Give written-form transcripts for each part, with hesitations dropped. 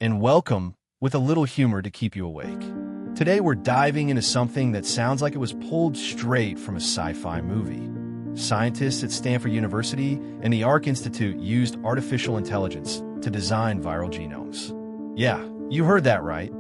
and welcome with a little humor to keep you awake. Today we're diving into something that sounds like it was pulled straight from a sci-fi movie. Scientists at Stanford University and the Arc Institute used artificial intelligence to design viral genomes. Yeah, you heard that right.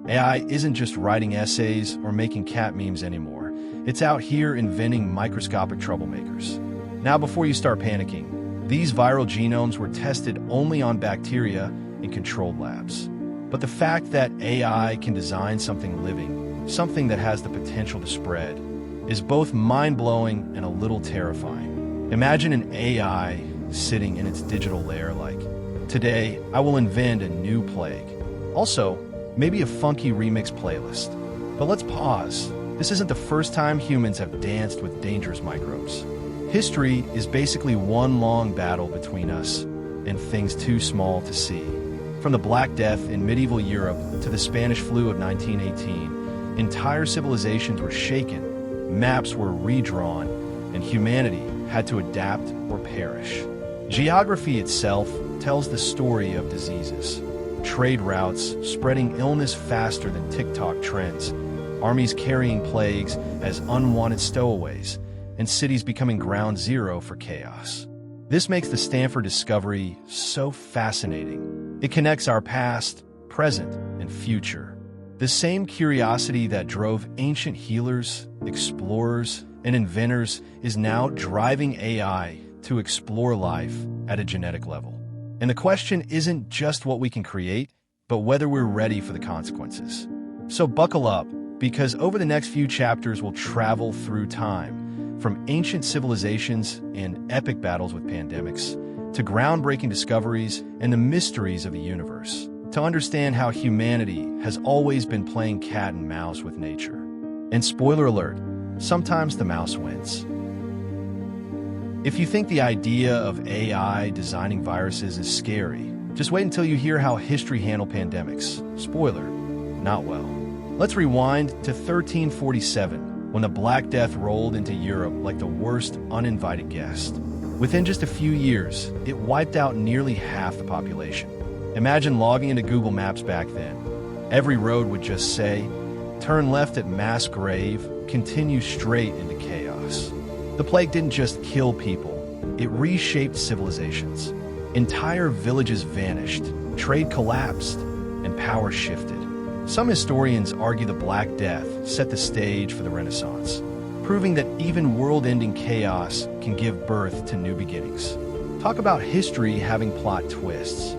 AI isn't just writing essays or making cat memes anymore. It's out here inventing microscopic troublemakers. Now, before you start panicking, these viral genomes were tested only on bacteria in controlled labs. But the fact that AI can design something living, something that has the potential to spread, is both mind-blowing and a little terrifying. Imagine an AI sitting in its digital lair like, "Today, I will invent a new plague." Also, maybe a funky remix playlist. But let's pause. This isn't the first time humans have danced with dangerous microbes. History is basically one long battle between us and things too small to see. From the Black Death in medieval Europe to the Spanish flu of 1918, entire civilizations were shaken, maps were redrawn, and humanity had to adapt or perish. Geography itself tells the story of diseases. Trade routes spreading illness faster than TikTok trends, armies carrying plagues as unwanted stowaways, and cities becoming ground zero for chaos. This makes the Stanford discovery so fascinating. It connects our past, present, and future. The same curiosity that drove ancient healers, explorers, and inventors is now driving AI to explore life at a genetic level. And the question isn't just what we can create, but whether we're ready for the consequences. So buckle up, because over the next few chapters we'll travel through time, from ancient civilizations and epic battles with pandemics, to groundbreaking discoveries and the mysteries of the universe, to understand how humanity has always been playing cat and mouse with nature. And spoiler alert, sometimes the mouse wins. If you think the idea of AI designing viruses is scary, just wait until you hear how history handled pandemics. Spoiler, not well. Let's rewind to 1347, when the Black Death rolled into Europe like the worst uninvited guest. Within just a few years, it wiped out nearly half the population. Imagine logging into Google Maps back then. Every road would just say, "Turn left at mass grave, continue straight into chaos." The plague didn't just kill people, it reshaped civilizations. Entire villages vanished, trade collapsed, and power shifted. Some historians argue the Black Death set the stage for the Renaissance, proving that even world-ending chaos can give birth to new beginnings. Talk about history having plot twists.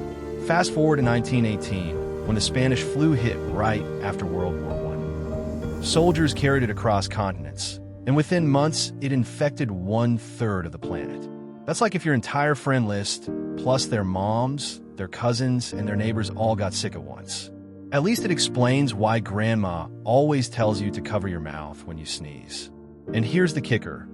Fast forward to 1918, when the Spanish flu hit right after World War I. Soldiers carried it across continents, and within months, it infected 1/3 of the planet. That's like if your entire friend list, plus their moms, their cousins, and their neighbors all got sick at once. At least it explains why grandma always tells you to cover your mouth when you sneeze. And here's the kicker.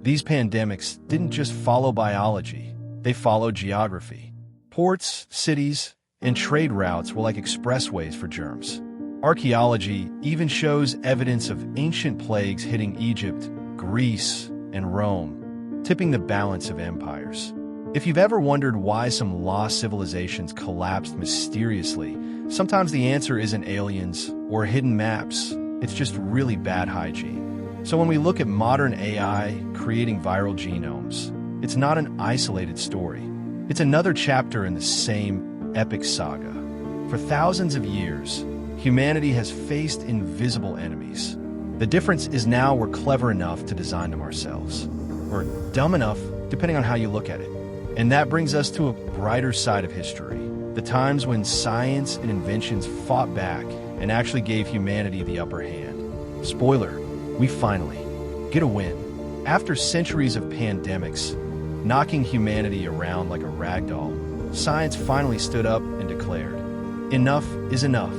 These pandemics didn't just follow biology, they followed geography. Ports, cities, and trade routes were like expressways for germs. Archaeology even shows evidence of ancient plagues hitting Egypt, Greece, and Rome, tipping the balance of empires. If you've ever wondered why some lost civilizations collapsed mysteriously, sometimes the answer isn't aliens or hidden maps, it's just really bad hygiene. So when we look at modern AI creating viral genomes, it's not an isolated story. It's another chapter in the same epic saga. For thousands of years, humanity has faced invisible enemies. The difference is now we're clever enough to design them ourselves. Or dumb enough, depending on how you look at it. And that brings us to a brighter side of history. The times when science and inventions fought back and actually gave humanity the upper hand. Spoiler, we finally get a win. After centuries of pandemics, knocking humanity around like a rag doll, science finally stood up and declared, enough is enough.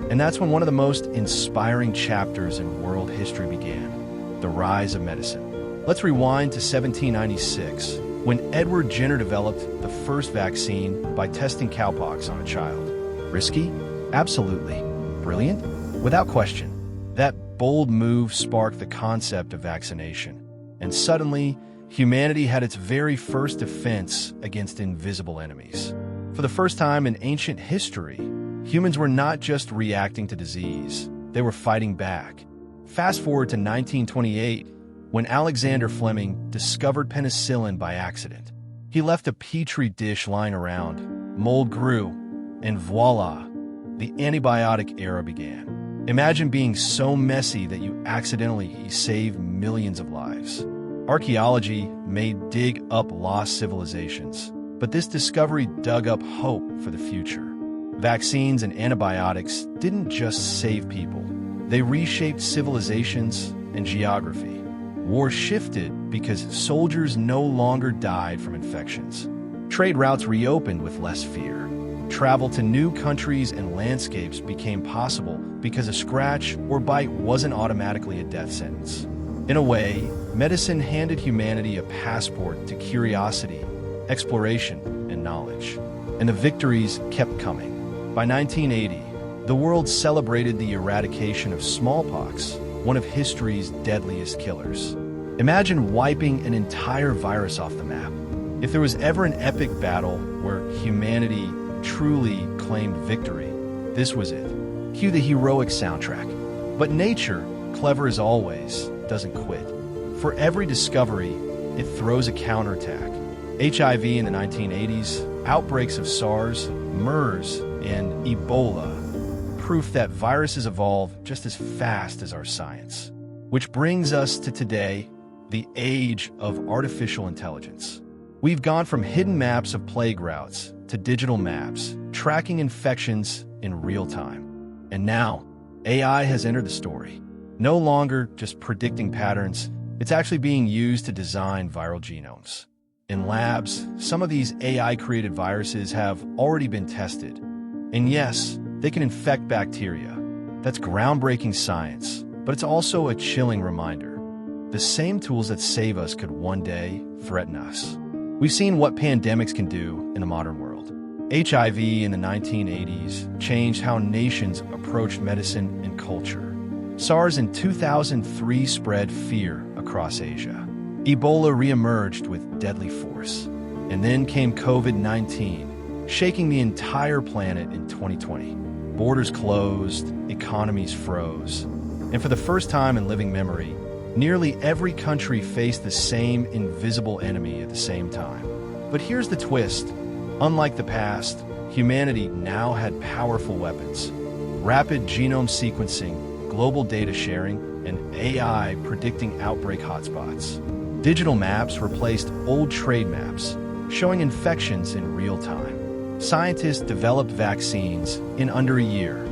And that's when one of the most inspiring chapters in world history began, the rise of medicine. Let's rewind to 1796, when Edward Jenner developed the first vaccine by testing cowpox on a child. Risky? Absolutely. Brilliant? Without question. That bold move sparked the concept of vaccination, and suddenly, humanity had its very first defense against invisible enemies. For the first time in ancient history, Humans were not just reacting to disease, they were fighting back. Fast forward to 1928, when Alexander Fleming discovered penicillin by accident. He left a petri dish lying around, mold grew, and voila, the antibiotic era began. Imagine being so messy that you accidentally save millions of lives. Archaeology may dig up lost civilizations, but this discovery dug up hope for the future. Vaccines and antibiotics didn't just save people. They reshaped civilizations and geography. War shifted because soldiers no longer died from infections. Trade routes reopened with less fear. Travel to new countries and landscapes became possible because a scratch or bite wasn't automatically a death sentence. In a way, medicine handed humanity a passport to curiosity, exploration, and knowledge. And the victories kept coming. By 1980, the world celebrated the eradication of smallpox, one of history's deadliest killers. Imagine wiping an entire virus off the map. If there was ever an epic battle where humanity truly claimed victory, this was it. Cue the heroic soundtrack. But nature, clever as always, doesn't quit. For every discovery, it throws a counterattack. HIV in the 1980s, outbreaks of SARS, MERS, and Ebola, proof that viruses evolve just as fast as our science. Which brings us to today, the age of artificial intelligence. We've gone from hidden maps of plague routes to digital maps, tracking infections in real time. And now, AI has entered the story. No longer just predicting patterns, it's actually being used to design viral genomes. In labs, some of these AI-created viruses have already been tested. And yes, they can infect bacteria. That's groundbreaking science, but it's also a chilling reminder. The same tools that save us could one day threaten us. We've seen what pandemics can do in the modern world. HIV in the 1980s changed how nations approached medicine and culture. SARS in 2003 spread fear across Asia. Ebola reemerged with deadly force. And then came COVID-19, shaking the entire planet in 2020. Borders closed, economies froze. And for the first time in living memory, nearly every country faced the same invisible enemy at the same time. But here's the twist. Unlike the past, humanity now had powerful weapons. Rapid genome sequencing, global data sharing, and AI predicting outbreak hotspots. Digital maps replaced old trade maps, showing infections in real time. Scientists developed vaccines in under a year,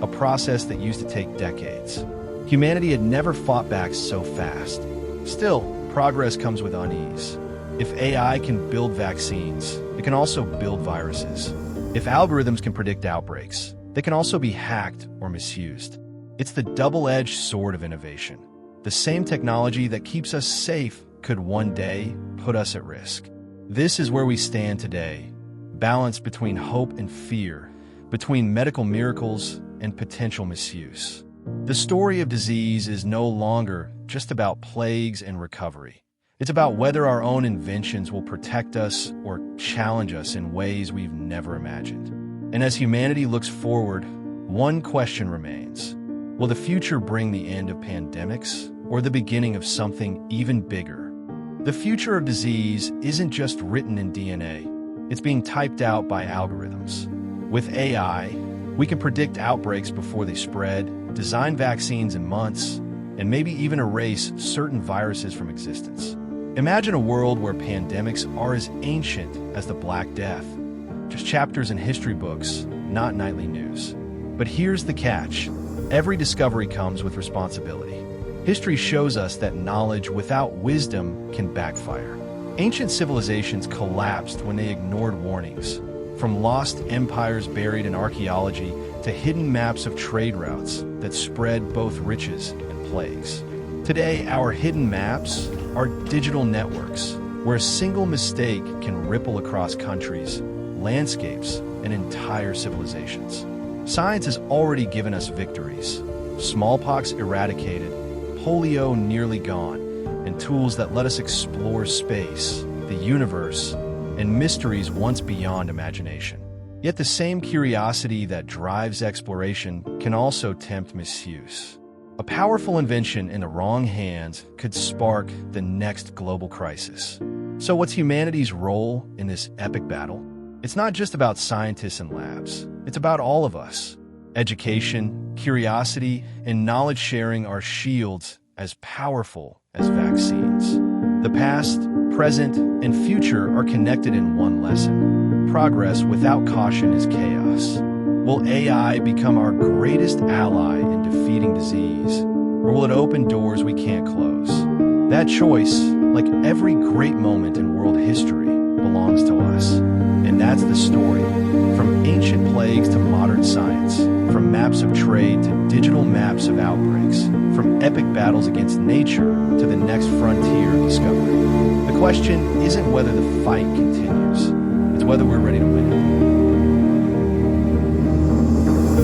a process that used to take decades. Humanity had never fought back so fast. Still, progress comes with unease. If AI can build vaccines, it can also build viruses. If algorithms can predict outbreaks, they can also be hacked or misused. It's the double-edged sword of innovation. The same technology that keeps us safe could one day put us at risk. This is where we stand today, balanced between hope and fear, between medical miracles and potential misuse. The story of disease is no longer just about plagues and recovery. It's about whether our own inventions will protect us or challenge us in ways we've never imagined. And as humanity looks forward, one question remains. Will the future bring the end of pandemics or the beginning of something even bigger? The future of disease isn't just written in DNA. It's being typed out by algorithms. With AI, we can predict outbreaks before they spread, design vaccines in months, and maybe even erase certain viruses from existence. Imagine a world where pandemics are as ancient as the Black Death, just chapters in history books, not nightly news. But here's the catch. Every discovery comes with responsibility. History shows us that knowledge without wisdom can backfire. Ancient civilizations collapsed when they ignored warnings, from lost empires buried in archaeology to hidden maps of trade routes that spread both riches and plagues. Today, our hidden maps are digital networks, where a single mistake can ripple across countries, landscapes, and entire civilizations. Science has already given us victories. Smallpox eradicated, polio nearly gone, and tools that let us explore space, the universe, and mysteries once beyond imagination. Yet the same curiosity that drives exploration can also tempt misuse. A powerful invention in the wrong hands could spark the next global crisis. So what's humanity's role in this epic battle? It's not just about scientists and labs. It's about all of us. Education, curiosity, and knowledge sharing are shields as powerful as vaccines. The past, present, and future are connected in one lesson. Progress without caution is chaos. Will AI become our greatest ally in defeating disease, or will it open doors we can't close? That choice, like every great moment in world history, belongs to us. And that's the story. From ancient plagues to modern science, from maps of trade to digital maps of outbreaks, from epic battles against nature to the next frontier of discovery. The question isn't whether the fight continues, it's whether we're ready to win it.